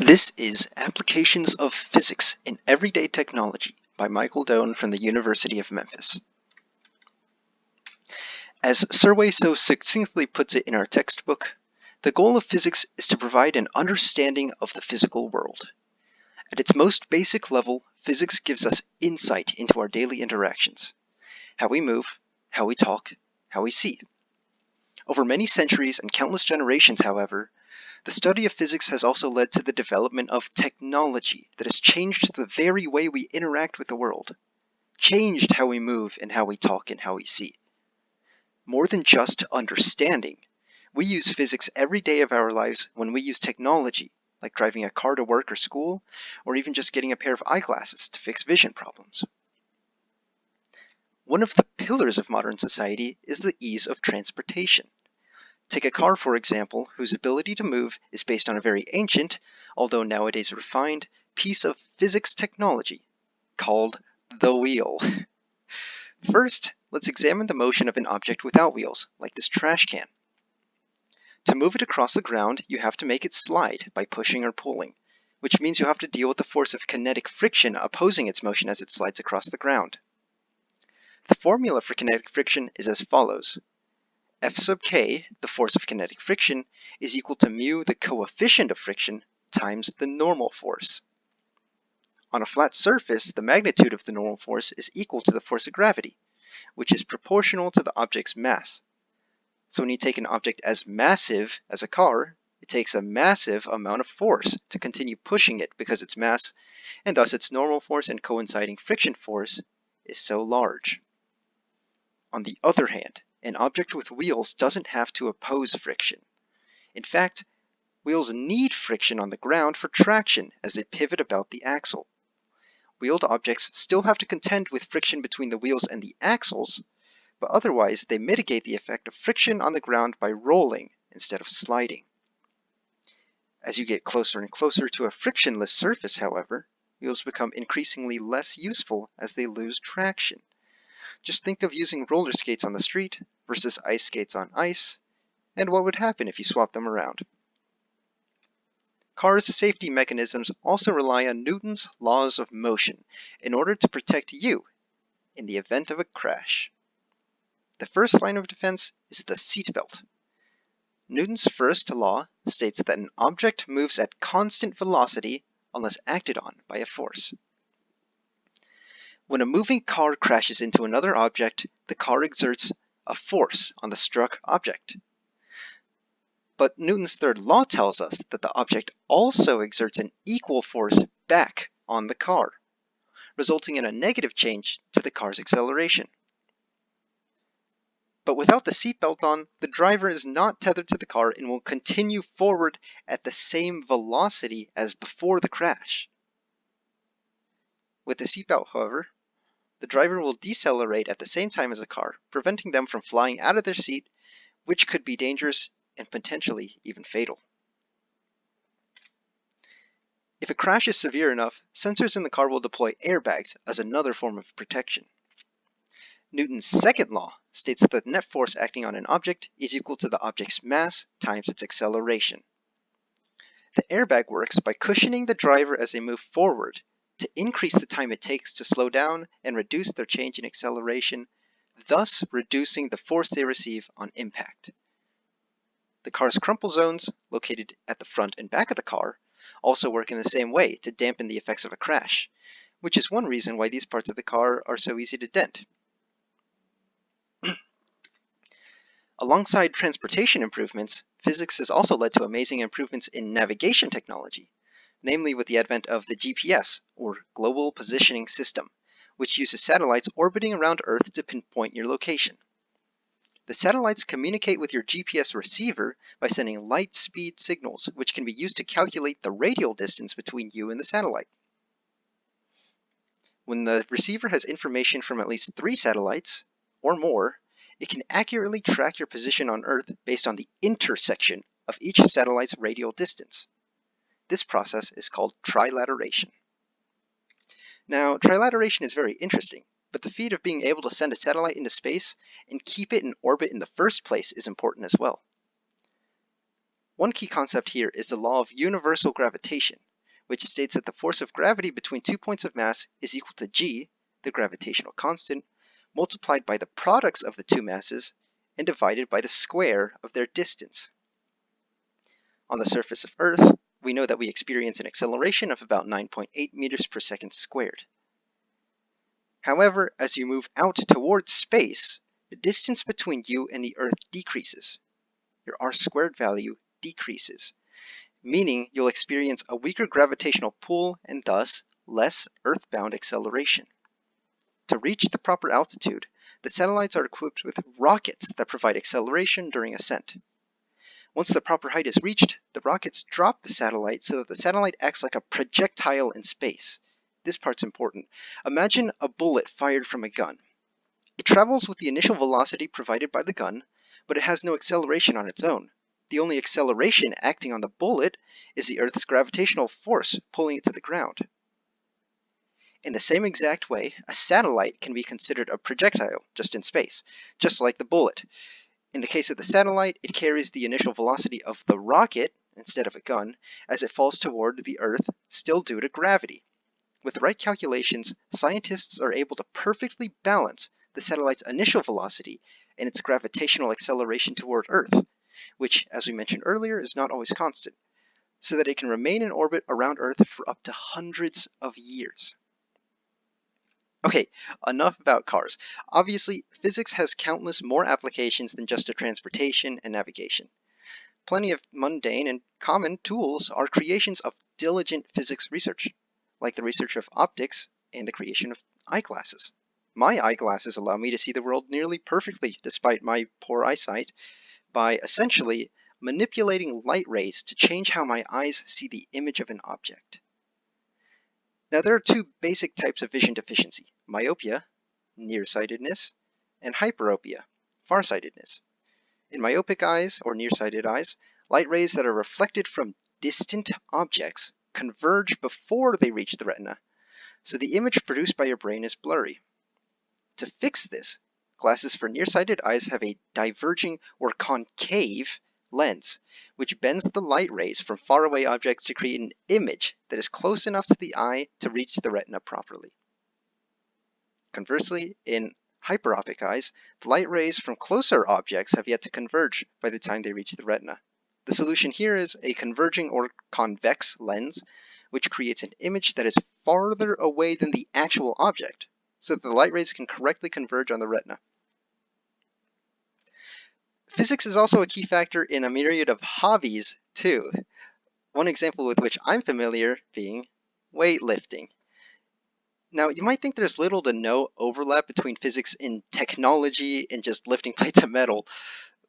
This is Applications of Physics in Everyday Technology by Michael Doan from the University of Memphis. As Surway so succinctly puts it in our textbook, the goal of physics is to provide an understanding of the physical world. At its most basic level, physics gives us insight into our daily interactions, how we move, how we talk, how we see. Over many centuries and countless generations, however, the study of physics has also led to the development of technology that has changed the very way we interact with the world, changed how we move and how we talk and how we see. More than just understanding, we use physics every day of our lives when we use technology, like driving a car to work or school, or even just getting a pair of eyeglasses to fix vision problems. One of the pillars of modern society is the ease of transportation. Take a car, for example, whose ability to move is based on a very ancient, although nowadays refined, piece of physics technology called the wheel. First, let's examine the motion of an object without wheels, like this trash can. To move it across the ground, you have to make it slide by pushing or pulling, which means you have to deal with the force of kinetic friction opposing its motion as it slides across the ground. The formula for kinetic friction is as follows. F sub k, the force of kinetic friction, is equal to mu, the coefficient of friction, times the normal force. On a flat surface, the magnitude of the normal force is equal to the force of gravity, which is proportional to the object's mass. So when you take an object as massive as a car, it takes a massive amount of force to continue pushing it because its mass, and thus its normal force and coinciding friction force, is so large. On the other hand, an object with wheels doesn't have to oppose friction. In fact, wheels need friction on the ground for traction as they pivot about the axle. Wheeled objects still have to contend with friction between the wheels and the axles, but otherwise they mitigate the effect of friction on the ground by rolling instead of sliding. As you get closer and closer to a frictionless surface, however, wheels become increasingly less useful as they lose traction. Just think of using roller skates on the street versus ice skates on ice, and what would happen if you swapped them around. Cars' safety mechanisms also rely on Newton's laws of motion in order to protect you in the event of a crash. The first line of defense is the seatbelt. Newton's first law states that an object moves at constant velocity unless acted on by a force. When a moving car crashes into another object, the car exerts a force on the struck object. But Newton's third law tells us that the object also exerts an equal force back on the car, resulting in a negative change to the car's acceleration. But without the seatbelt on, the driver is not tethered to the car and will continue forward at the same velocity as before the crash. With the seatbelt, however, the driver will decelerate at the same time as the car, preventing them from flying out of their seat, which could be dangerous and potentially even fatal. If a crash is severe enough, sensors in the car will deploy airbags as another form of protection. Newton's second law states that the net force acting on an object is equal to the object's mass times its acceleration. The airbag works by cushioning the driver as they move forward to increase the time it takes to slow down and reduce their change in acceleration, thus reducing the force they receive on impact. The car's crumple zones, located at the front and back of the car, also work in the same way to dampen the effects of a crash, which is one reason why these parts of the car are so easy to dent. Alongside transportation improvements, physics has also led to amazing improvements in navigation technology, namely with the advent of the GPS, or Global Positioning System, which uses satellites orbiting around Earth to pinpoint your location. The satellites communicate with your GPS receiver by sending light-speed signals, which can be used to calculate the radial distance between you and the satellite. When the receiver has information from at least 3 satellites, or more, it can accurately track your position on Earth based on the intersection of each satellite's radial distance. This process is called trilateration. Now, trilateration is very interesting, but the feat of being able to send a satellite into space and keep it in orbit in the first place is important as well. One key concept here is the law of universal gravitation, which states that the force of gravity between 2 points of mass is equal to g, the gravitational constant, multiplied by the products of the two masses and divided by the square of their distance. On the surface of Earth, we know that we experience an acceleration of about 9.8 meters per second squared. However, as you move out towards space, the distance between you and the Earth decreases. Your r squared value decreases, meaning you'll experience a weaker gravitational pull and thus less earthbound acceleration. To reach the proper altitude, the satellites are equipped with rockets that provide acceleration during ascent. Once the proper height is reached, the rockets drop the satellite so that the satellite acts like a projectile in space. This part's important. Imagine a bullet fired from a gun. It travels with the initial velocity provided by the gun, but it has no acceleration on its own. The only acceleration acting on the bullet is the Earth's gravitational force pulling it to the ground. In the same exact way, a satellite can be considered a projectile just in space, just like the bullet. In the case of the satellite, it carries the initial velocity of the rocket, instead of a gun, as it falls toward the Earth, still due to gravity. With the right calculations, scientists are able to perfectly balance the satellite's initial velocity and its gravitational acceleration toward Earth, which, as we mentioned earlier, is not always constant, so that it can remain in orbit around Earth for up to hundreds of years. Okay, enough about cars. Obviously, physics has countless more applications than just to transportation and navigation. Plenty of mundane and common tools are creations of diligent physics research, like the research of optics and the creation of eyeglasses. My eyeglasses allow me to see the world nearly perfectly, despite my poor eyesight, by essentially manipulating light rays to change how my eyes see the image of an object. Now, there are two basic types of vision deficiency: myopia, nearsightedness, and hyperopia, farsightedness. In myopic eyes, or nearsighted eyes, light rays that are reflected from distant objects converge before they reach the retina, so the image produced by your brain is blurry. To fix this, glasses for nearsighted eyes have a diverging or concave lens, which bends the light rays from faraway objects to create an image that is close enough to the eye to reach the retina properly. Conversely, in hyperopic eyes, the light rays from closer objects have yet to converge by the time they reach the retina. The solution here is a converging or convex lens, which creates an image that is farther away than the actual object, so that the light rays can correctly converge on the retina. Physics is also a key factor in a myriad of hobbies, too. One example with which I'm familiar being weightlifting. Now, you might think there's little to no overlap between physics in technology and just lifting plates of metal,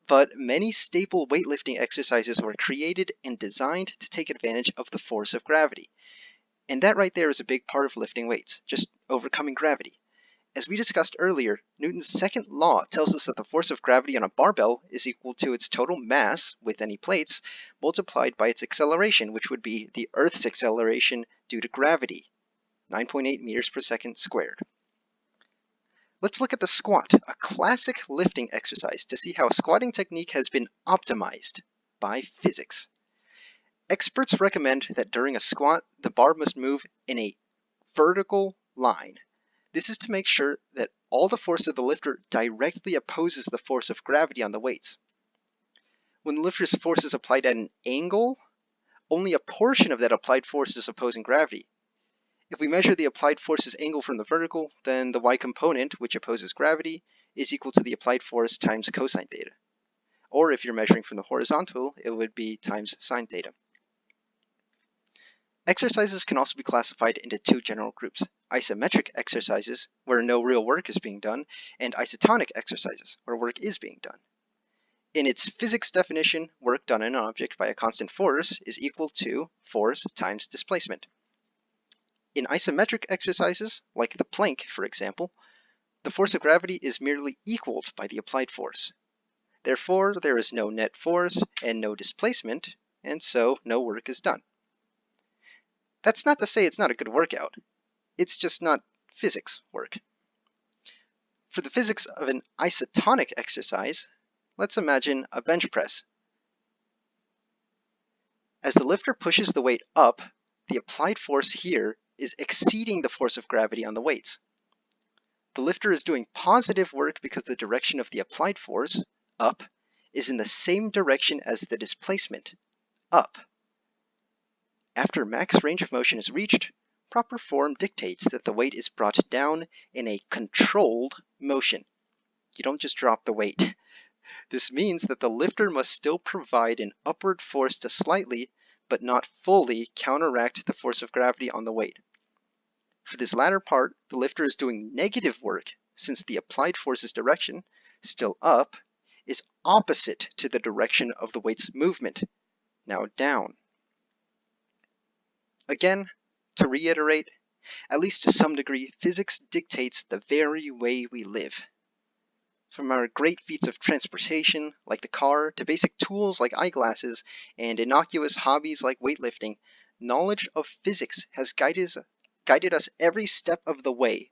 but many staple weightlifting exercises were created and designed to take advantage of the force of gravity. And that right there is a big part of lifting weights, just overcoming gravity. As we discussed earlier, Newton's second law tells us that the force of gravity on a barbell is equal to its total mass, with any plates, multiplied by its acceleration, which would be the Earth's acceleration due to gravity, 9.8 meters per second squared. Let's look at the squat, a classic lifting exercise, to see how a squatting technique has been optimized by physics. Experts recommend that during a squat, the bar must move in a vertical line. This is to make sure that all the force of the lifter directly opposes the force of gravity on the weights. When the lifter's force is applied at an angle, only a portion of that applied force is opposing gravity. If we measure the applied force's angle from the vertical, then the y component, which opposes gravity, is equal to the applied force times cosine theta. Or if you're measuring from the horizontal, it would be times sine theta. Exercises can also be classified into two general groups: isometric exercises, where no real work is being done, and isotonic exercises, where work is being done. In its physics definition, work done in an object by a constant force is equal to force times displacement. In isometric exercises, like the plank, for example, the force of gravity is merely equaled by the applied force. Therefore, there is no net force and no displacement, and so no work is done. That's not to say it's not a good workout. It's just not physics work. For the physics of an isotonic exercise, let's imagine a bench press. As the lifter pushes the weight up, the applied force here is exceeding the force of gravity on the weights. The lifter is doing positive work because the direction of the applied force, up, is in the same direction as the displacement, up. After max range of motion is reached, proper form dictates that the weight is brought down in a controlled motion. You don't just drop the weight. This means that the lifter must still provide an upward force to slightly, but not fully, counteract the force of gravity on the weight. For this latter part, the lifter is doing negative work since the applied force's direction, still up, is opposite to the direction of the weight's movement, now down. Again, to reiterate, at least to some degree, physics dictates the very way we live. From our great feats of transportation, like the car, to basic tools like eyeglasses, and innocuous hobbies like weightlifting, knowledge of physics has guided us every step of the way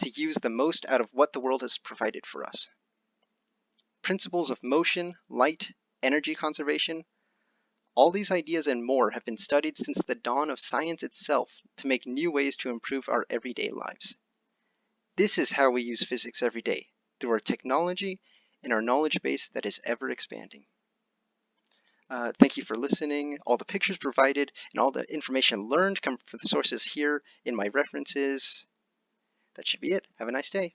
to use the most out of what the world has provided for us. Principles of motion, light, energy conservation, all these ideas and more have been studied since the dawn of science itself to make new ways to improve our everyday lives. This is how we use physics every day, through our technology and our knowledge base that is ever expanding. Thank you for listening. All the pictures provided and all the information learned come from the sources here in my references. That should be it. Have a nice day.